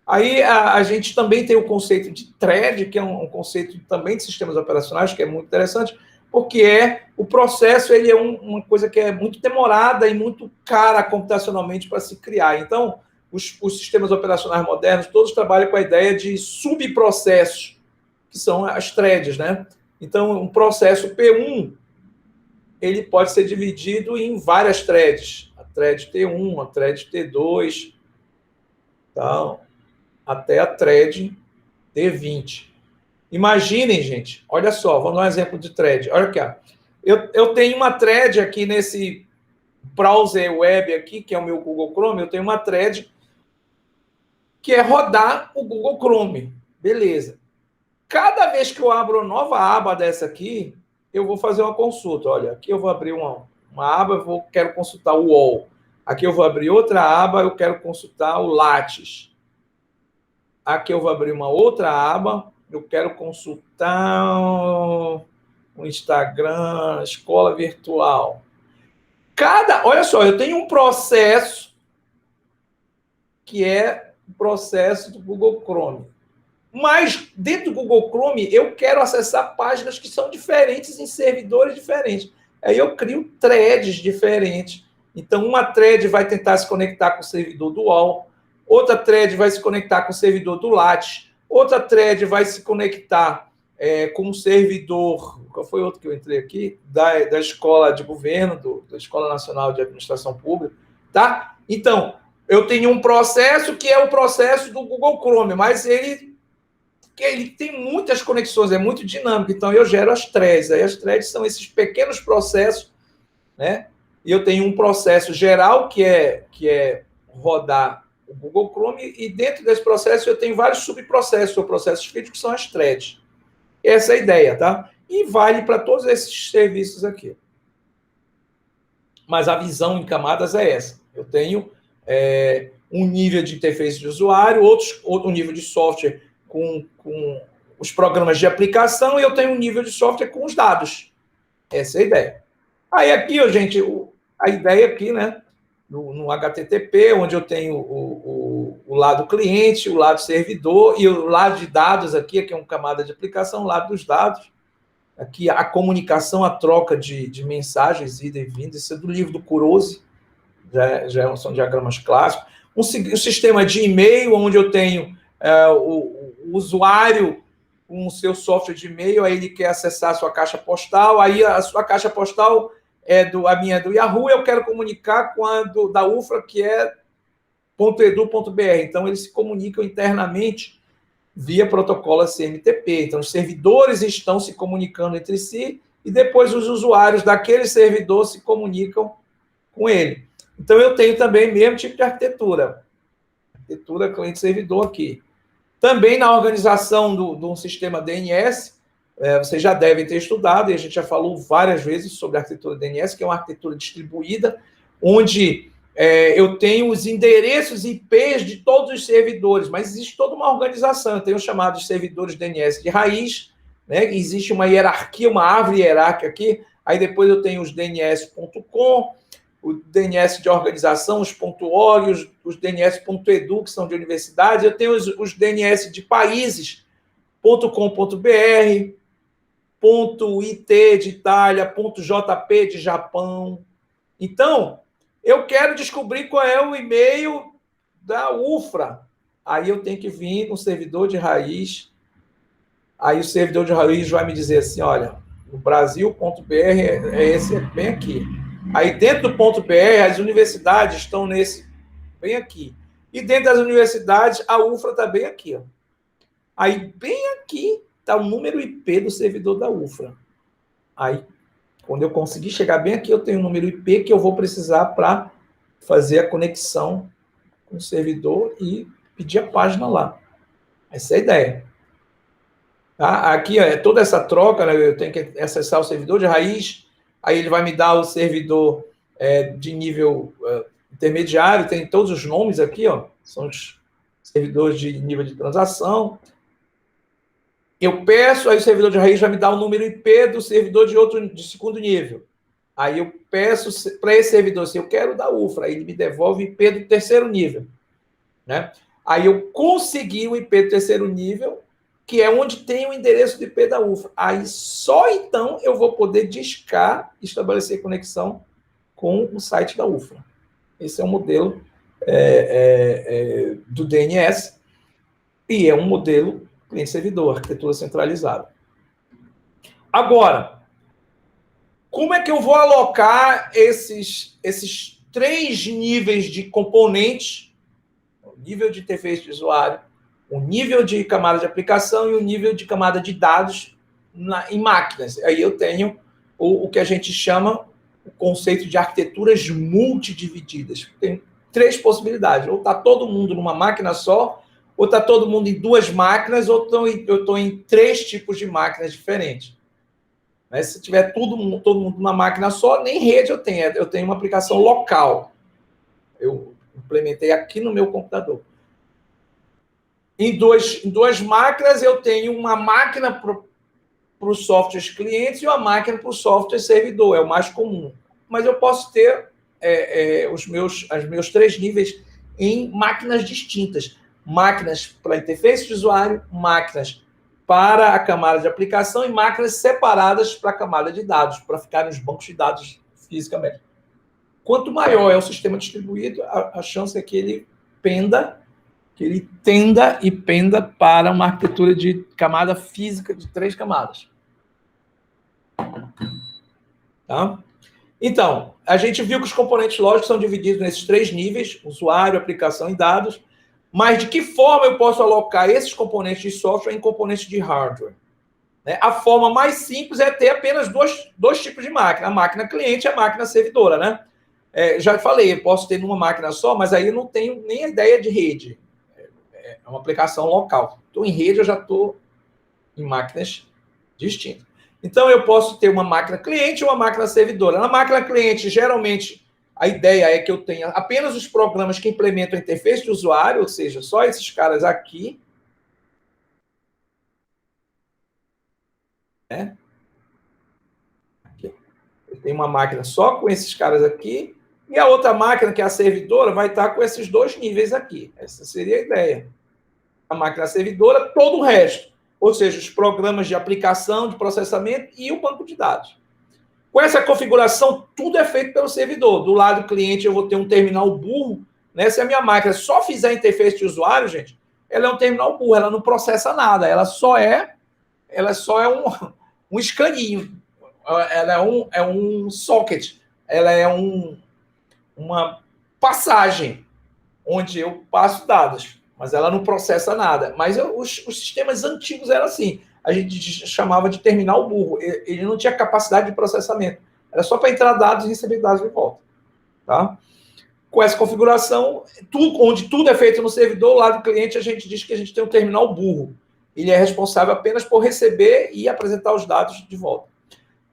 Aí a gente também tem o conceito de thread, que é um conceito também de sistemas operacionais, que é muito interessante, porque o processo ele é uma coisa que é muito demorada e muito cara computacionalmente para se criar. Então, os sistemas operacionais modernos, todos trabalham com a ideia de subprocessos, que são as threads, né? Então, um processo P1, ele pode ser dividido em várias threads. A thread T1, a thread T2, então, até a thread T20. Imaginem, gente, olha só, vamos dar um exemplo de thread. Olha aqui, ó. Eu tenho uma thread aqui nesse browser web aqui, que é o meu Google Chrome, eu tenho uma thread que é rodar o Google Chrome. Beleza. Cada vez que eu abro uma nova aba dessa aqui, eu vou fazer uma consulta. Olha, aqui eu vou abrir uma aba, quero consultar o UOL. Aqui eu vou abrir outra aba, eu quero consultar o Lattes. Aqui eu vou abrir uma outra aba, eu quero consultar o Instagram, escola virtual. Olha só, eu tenho um processo que é o processo do Google Chrome. Mas dentro do Google Chrome, eu quero acessar páginas que são diferentes em servidores diferentes. Aí eu crio threads diferentes. Então, uma thread vai tentar se conectar com o servidor do UOL, outra thread vai se conectar com o servidor do Lattes, outra thread vai se conectar com o servidor... Qual foi outro que eu entrei aqui? Da Escola de Governo, da Escola Nacional de Administração Pública. Tá? Então, eu tenho um processo que é o processo do Google Chrome, mas ele tem muitas conexões, é muito dinâmico, então eu gero as threads. Aí as threads são esses pequenos processos, né? E eu tenho um processo geral que é rodar o Google Chrome, e dentro desse processo eu tenho vários subprocessos, ou processos críticos, que são as threads. Essa é a ideia, tá? E vale para todos esses serviços aqui. Mas a visão em camadas é essa. Eu tenho um nível de interface de usuário, outro nível de software com os programas de aplicação, e eu tenho um nível de software com os dados. Essa é a ideia. Aí aqui, gente, a ideia aqui, né, no HTTP, onde eu tenho o lado cliente, o lado servidor, e o lado de dados aqui é uma camada de aplicação, o lado dos dados. Aqui a comunicação, a troca de mensagens, ida e vinda, isso é do livro do Kurose, são diagramas clássicos. Um sistema de e-mail, onde eu tenho o usuário com o seu software de e-mail, aí ele quer acessar a sua caixa postal, aí a sua caixa postal a minha é do Yahoo, eu quero comunicar com a da UFRA, que é .edu.br. Então, eles se comunicam internamente via protocolo SMTP. Então, os servidores estão se comunicando entre si e depois os usuários daquele servidor se comunicam com ele. Então, eu tenho também o mesmo tipo de arquitetura. Arquitetura cliente-servidor aqui. Também na organização de um sistema DNS, vocês já devem ter estudado, e a gente já falou várias vezes sobre a arquitetura DNS, que é uma arquitetura distribuída, onde eu tenho os endereços IPs de todos os servidores, mas existe toda uma organização. Eu tenho os chamados servidores DNS de raiz, né? Existe uma hierarquia, uma árvore hierárquica aqui, aí depois eu tenho os DNS.com, o DNS de organização, os .org, os DNS.edu, que são de universidades, eu tenho os DNS de países, .com.br, .it de Itália, .jp de Japão. Então, eu quero descobrir qual é o e-mail da UFRA. Aí eu tenho que vir no servidor de raiz. Aí o servidor de raiz vai me dizer assim, olha, o Brasil.br é esse bem aqui. Aí dentro do .br, as universidades estão nesse bem aqui. E dentro das universidades, a UFRA está bem aqui. Ó. Aí bem aqui está o número IP do servidor da UFRA. Aí, quando eu conseguir chegar bem aqui, eu tenho o número IP que eu vou precisar para fazer a conexão com o servidor e pedir a página lá. Essa é a ideia. Tá? Aqui é toda essa troca, né? Eu tenho que acessar o servidor de raiz, aí ele vai me dar o servidor de nível intermediário, tem todos os nomes aqui, ó, são os servidores de nível de transação. Eu peço, aí o servidor de raiz vai me dar o número IP do servidor de segundo nível. Aí eu peço para esse servidor, se eu quero da UFRA, aí ele me devolve o IP do terceiro nível. Né? Aí eu consegui o IP do terceiro nível, que é onde tem o endereço do IP da UFRA. Aí só então eu vou poder discar e estabelecer conexão com o site da UFRA. Esse é o modelo do DNS e é um modelo cliente-servidor, arquitetura centralizada. Agora, como é que eu vou alocar esses 3 níveis de componentes, o nível de interface de usuário, o nível de camada de aplicação e o nível de camada de dados em máquinas? Aí eu tenho o que a gente chama o conceito de arquiteturas multidivididas. Tem 3 possibilidades. Ou está todo mundo numa máquina só, ou está todo mundo em 2 máquinas, ou eu estou em 3 tipos de máquinas diferentes. Mas se tiver todo mundo numa máquina só, nem rede eu tenho uma aplicação local. Eu implementei aqui no meu computador. Em duas máquinas, eu tenho uma máquina para os softwares clientes e uma máquina para o software servidor, é o mais comum. Mas eu posso ter os meus 3 níveis em máquinas distintas. Máquinas para interface de usuário, máquinas para a camada de aplicação e máquinas separadas para a camada de dados, para ficar nos bancos de dados fisicamente. Quanto maior é o sistema distribuído, a chance é que ele tenda e penda para uma arquitetura de camada física de 3 camadas. Tá? Então, a gente viu que os componentes lógicos são divididos nesses 3 níveis, usuário, aplicação e dados. Mas de que forma eu posso alocar esses componentes de software em componentes de hardware? Né? A forma mais simples é ter apenas dois tipos de máquina, a máquina cliente e a máquina servidora. Né? Já falei, eu posso ter numa máquina só, mas aí eu não tenho nem a ideia de rede. É uma aplicação local. Estou em rede, eu já estou em máquinas distintas. Então, eu posso ter uma máquina cliente e uma máquina servidora. Na máquina cliente, geralmente, a ideia é que eu tenha apenas os programas que implementam a interface de usuário, ou seja, só esses caras aqui. Né? Aqui. Eu tenho uma máquina só com esses caras aqui, e a outra máquina, que é a servidora, vai estar com esses 2 níveis aqui. Essa seria a ideia. A máquina servidora, todo o resto. Ou seja, os programas de aplicação, de processamento e o banco de dados. Com essa configuração, tudo é feito pelo servidor. Do lado do cliente, eu vou ter um terminal burro. Né? Se a minha máquina só fizer interface de usuário, gente, ela é um terminal burro, ela não processa nada. Ela só é um escaninho. Ela é um socket. Ela é uma passagem onde eu passo dados. Mas ela não processa nada. Mas os sistemas antigos eram assim. A gente chamava de terminal burro. Ele não tinha capacidade de processamento. Era só para entrar dados e receber dados de volta. Tá? Com essa configuração, onde tudo é feito no servidor, lá do cliente, a gente diz que a gente tem um terminal burro. Ele é responsável apenas por receber e apresentar os dados de volta.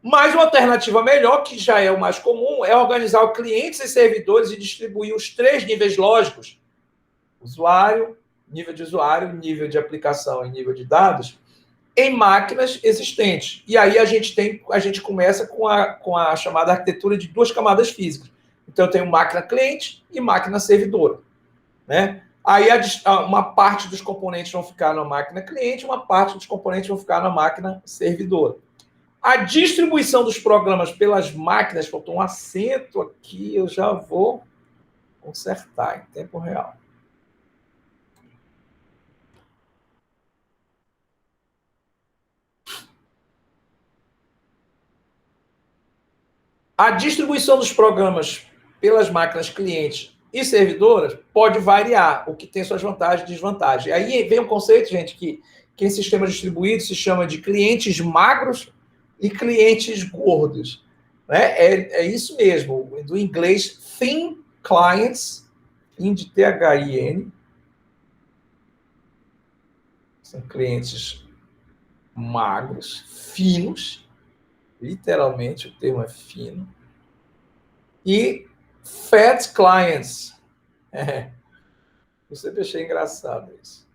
Mas uma alternativa melhor, que já é o mais comum, é organizar clientes e servidores e distribuir os 3 níveis lógicos, usuário, nível de aplicação e nível de dados, em máquinas existentes. E aí a gente começa com a chamada arquitetura de 2 camadas físicas. Então eu tenho máquina cliente e máquina servidora. Né? Aí uma parte dos componentes vão ficar na máquina cliente, uma parte dos componentes vão ficar na máquina servidora. A distribuição dos programas pelas máquinas, faltou um acento aqui, eu já vou consertar em tempo real. A distribuição dos programas pelas máquinas clientes e servidoras pode variar, o que tem suas vantagens e desvantagens. Aí vem um conceito, gente, que em sistema distribuído se chama de clientes magros e clientes gordos. Né? É isso mesmo, do inglês thin clients, thin de T-H-I-N, são clientes magros, finos, literalmente o termo é fino, e fat clients. Eu sempre achei engraçado isso.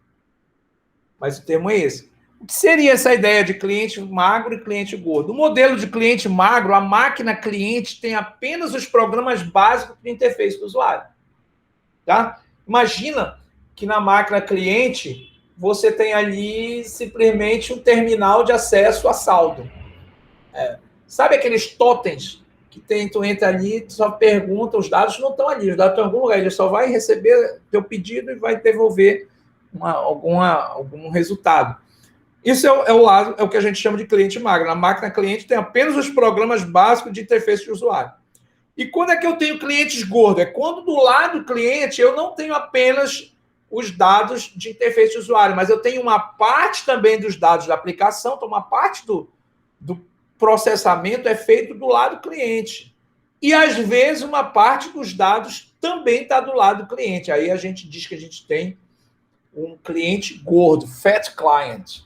Mas o termo é esse. O que seria essa ideia de cliente magro e cliente gordo? No modelo de cliente magro, a máquina cliente tem apenas os programas básicos de interface do usuário. Tá? Imagina que na máquina cliente você tem ali simplesmente um terminal de acesso a saldo. Sabe aqueles totens que tem, tu entra ali, tu só pergunta, os dados não estão ali, os dados estão em algum lugar, ele só vai receber teu pedido e vai devolver algum resultado. Isso é o que a gente chama de cliente magro. Na máquina cliente tem apenas os programas básicos de interface de usuário. E quando é que eu tenho clientes gordos? É quando do lado do cliente eu não tenho apenas os dados de interface de usuário, mas eu tenho uma parte também dos dados da aplicação, então uma parte do processamento é feito do lado do cliente. E, às vezes, uma parte dos dados também está do lado do cliente. Aí a gente diz que a gente tem um cliente gordo, fat client.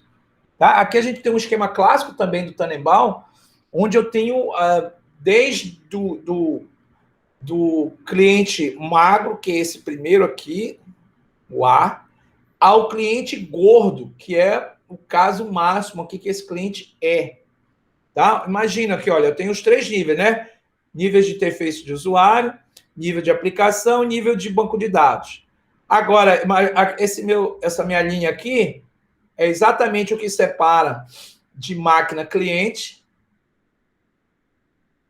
Tá? Aqui a gente tem um esquema clássico também do Tannenbaum, onde eu tenho desde do cliente magro, que é esse primeiro aqui, o A, ao cliente gordo, que é o caso máximo aqui que esse cliente é. Tá? Imagina aqui, olha, eu tenho os 3 níveis, né? Níveis de interface de usuário, nível de aplicação, nível de banco de dados. Agora, essa minha linha aqui é exatamente o que separa de máquina cliente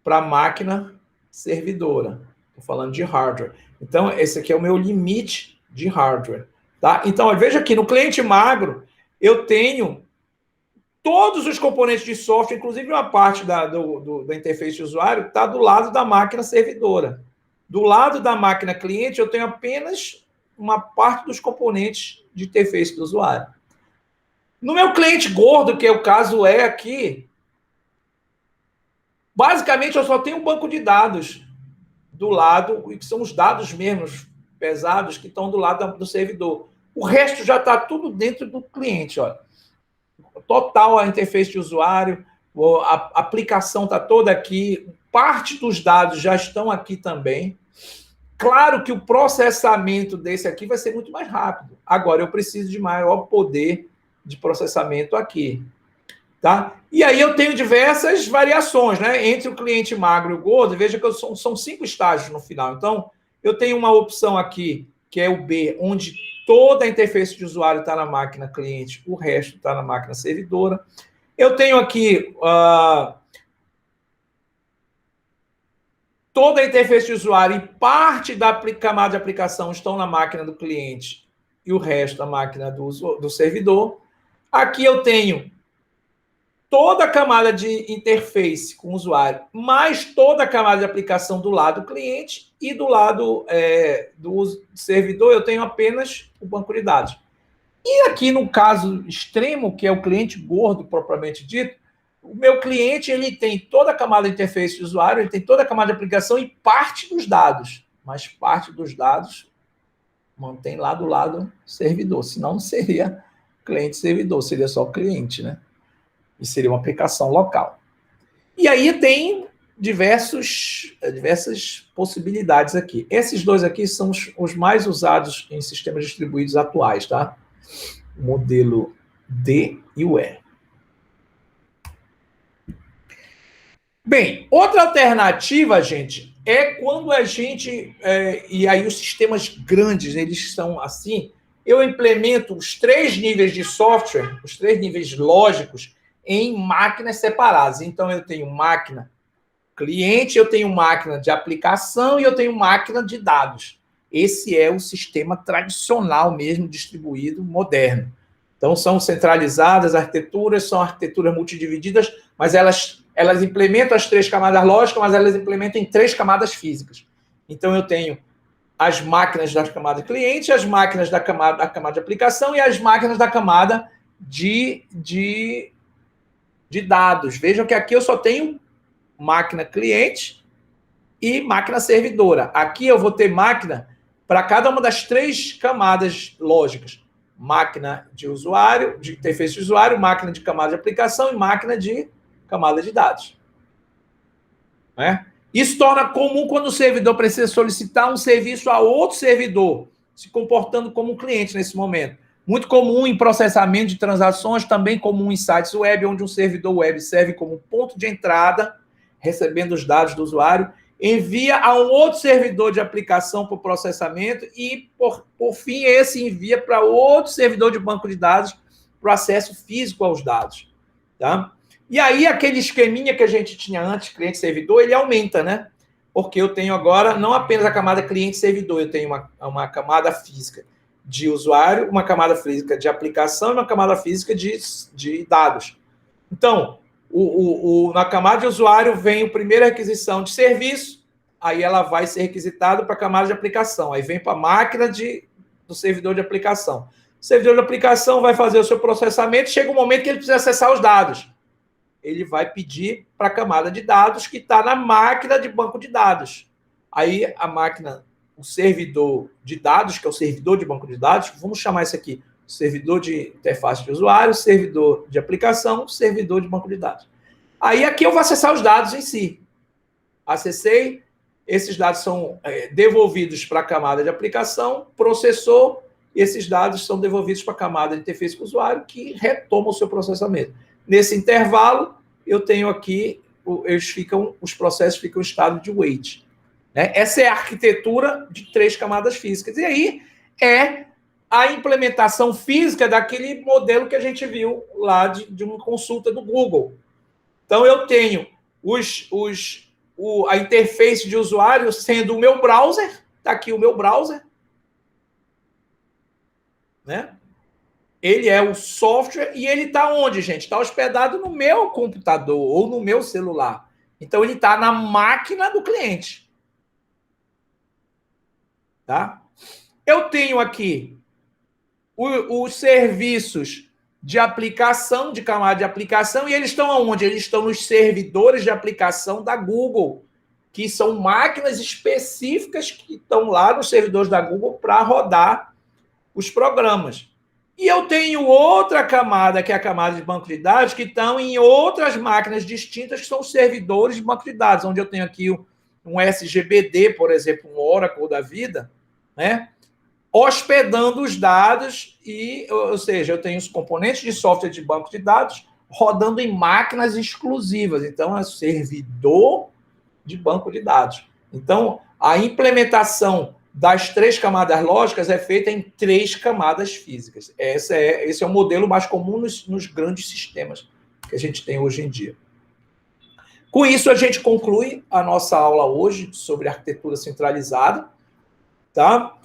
para máquina servidora. Estou falando de hardware. Então, esse aqui é o meu limite de hardware. Tá? Então, veja aqui, no cliente magro, eu tenho todos os componentes de software, inclusive uma parte da interface de usuário, está do lado da máquina servidora. Do lado da máquina cliente, eu tenho apenas uma parte dos componentes de interface do usuário. No meu cliente gordo, que é o caso aqui, basicamente eu só tenho um banco de dados do lado, que são os dados mesmos pesados que estão do lado do servidor. O resto já está tudo dentro do cliente, olha. Total a interface de usuário, a aplicação está toda aqui, parte dos dados já estão aqui também. Claro que o processamento desse aqui vai ser muito mais rápido. Agora, eu preciso de maior poder de processamento aqui. Tá? E aí eu tenho diversas variações, né? Entre o cliente magro e o gordo, veja que são 5 estágios no final. Então, eu tenho uma opção aqui, que é o B, onde toda a interface de usuário está na máquina cliente, o resto está na máquina servidora. Eu tenho aqui toda a interface de usuário e parte da camada de aplicação estão na máquina do cliente e o resto na máquina do servidor. Aqui eu tenho toda a camada de interface com o usuário, mais toda a camada de aplicação do lado do cliente e do lado do servidor eu tenho apenas o banco de dados. E aqui no caso extremo, que é o cliente gordo propriamente dito, o meu cliente ele tem toda a camada de interface de usuário, ele tem toda a camada de aplicação e parte dos dados, mas parte dos dados mantém lá do lado servidor, senão não seria cliente-servidor, seria só cliente, né? E seria uma aplicação local. E aí tem diversas possibilidades aqui. Esses dois aqui são os mais usados em sistemas distribuídos atuais, tá? O modelo D e o E. Bem, outra alternativa, gente, é quando a gente... e aí os sistemas grandes, eles são assim... Eu implemento os 3 níveis de software, os 3 níveis lógicos, em máquinas separadas. Então, eu tenho máquina cliente, eu tenho máquina de aplicação e eu tenho máquina de dados. Esse é o sistema tradicional mesmo, distribuído, moderno. Então, são centralizadas arquiteturas, são arquiteturas multidivididas, mas elas implementam as 3 camadas lógicas, mas elas implementam em 3 camadas físicas. Então, eu tenho as máquinas da camada cliente, as máquinas da camada de aplicação e as máquinas da camada de dados. Vejam que aqui eu só tenho máquina cliente e máquina servidora. Aqui eu vou ter máquina para cada uma das 3 camadas lógicas. Máquina de usuário, de interface de usuário, máquina de camada de aplicação e máquina de camada de dados. Né? Isso torna comum quando o servidor precisa solicitar um serviço a outro servidor, se comportando como um cliente nesse momento. Muito comum em processamento de transações, também comum em sites web, onde um servidor web serve como ponto de entrada, recebendo os dados do usuário, envia a um outro servidor de aplicação para o processamento e, por fim, esse envia para outro servidor de banco de dados para o acesso físico aos dados. Tá? E aí, aquele esqueminha que a gente tinha antes, cliente-servidor, ele aumenta, né? Porque eu tenho agora não apenas a camada cliente-servidor, eu tenho uma camada física de usuário, uma camada física de aplicação e uma camada física de dados. Então, na camada de usuário vem a primeira requisição de serviço, aí ela vai ser requisitada para a camada de aplicação, aí vem para a máquina do servidor de aplicação. O servidor de aplicação vai fazer o seu processamento, chega um momento que ele precisa acessar os dados. Ele vai pedir para a camada de dados que está na máquina de banco de dados. Aí a máquina, o servidor de dados, que é o servidor de banco de dados, vamos chamar isso aqui, servidor de interface de usuário, servidor de aplicação, servidor de banco de dados. Aí aqui eu vou acessar os dados em si. Acessei, esses dados são devolvidos para a camada de aplicação, processou, esses dados são devolvidos para a camada de interface com o usuário, que retoma o seu processamento. Nesse intervalo, eu tenho aqui, os processos ficam em estado de wait. Né? Essa é a arquitetura de 3 camadas físicas. E aí é a implementação física daquele modelo que a gente viu lá de uma consulta do Google. Então, eu tenho a interface de usuário sendo o meu browser, está aqui o meu browser, né? Ele é o software e ele está onde, gente? Está hospedado no meu computador ou no meu celular. Então, ele está na máquina do cliente. Tá? Eu tenho aqui os serviços de aplicação, de camada de aplicação, e eles estão onde? Eles estão nos servidores de aplicação da Google, que são máquinas específicas que estão lá nos servidores da Google para rodar os programas. E eu tenho outra camada, que é a camada de banco de dados, que estão em outras máquinas distintas, que são os servidores de banco de dados, onde eu tenho aqui um SGBD, por exemplo, um Oracle da vida, né? Hospedando os dados, ou seja, eu tenho os componentes de software de banco de dados rodando em máquinas exclusivas. Então, é servidor de banco de dados. Então, a implementação das 3 camadas lógicas é feita em 3 camadas físicas. Esse é o modelo mais comum nos grandes sistemas que a gente tem hoje em dia. Com isso, a gente conclui a nossa aula hoje sobre arquitetura centralizada. Tá?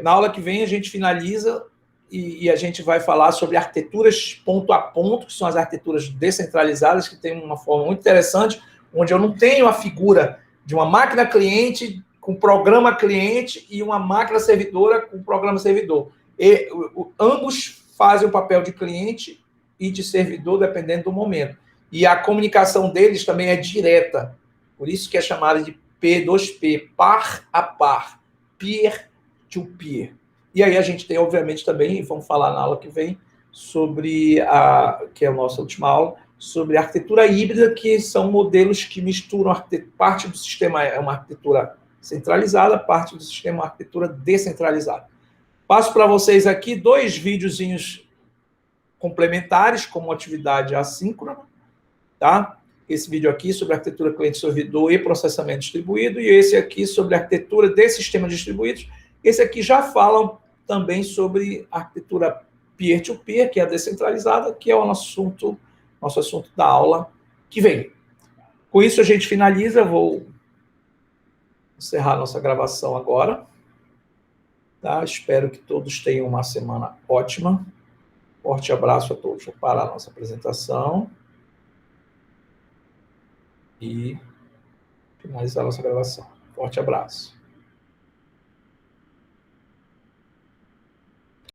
Na aula que vem, a gente finaliza e a gente vai falar sobre arquiteturas ponto a ponto, que são as arquiteturas descentralizadas, que tem uma forma muito interessante, onde eu não tenho a figura de uma máquina cliente com programa cliente e uma máquina servidora com programa servidor. Ambos fazem o papel de cliente e de servidor, dependendo do momento. E a comunicação deles também é direta. Por isso que é chamada de P2P, par a par, peer to peer. E aí a gente tem, obviamente, também, e vamos falar na aula que vem, sobre que é a nossa última aula, sobre arquitetura híbrida, que são modelos que misturam parte do sistema é uma arquitetura centralizada, parte do sistema é uma arquitetura descentralizada. Passo para vocês aqui 2 videozinhos complementares, como atividade assíncrona, tá? esse vídeo aqui sobre arquitetura cliente-servidor e processamento distribuído, e esse aqui sobre arquitetura de sistemas distribuídos. Esse aqui já fala também sobre arquitetura peer-to-peer, que é a descentralizada, que é o nosso assunto da aula que vem. Com isso, a gente finaliza. Vou encerrar nossa gravação agora. Tá? Espero que todos tenham uma semana ótima. Forte abraço a todos. Vou parar a nossa apresentação e finalizar a nossa gravação. Forte abraço.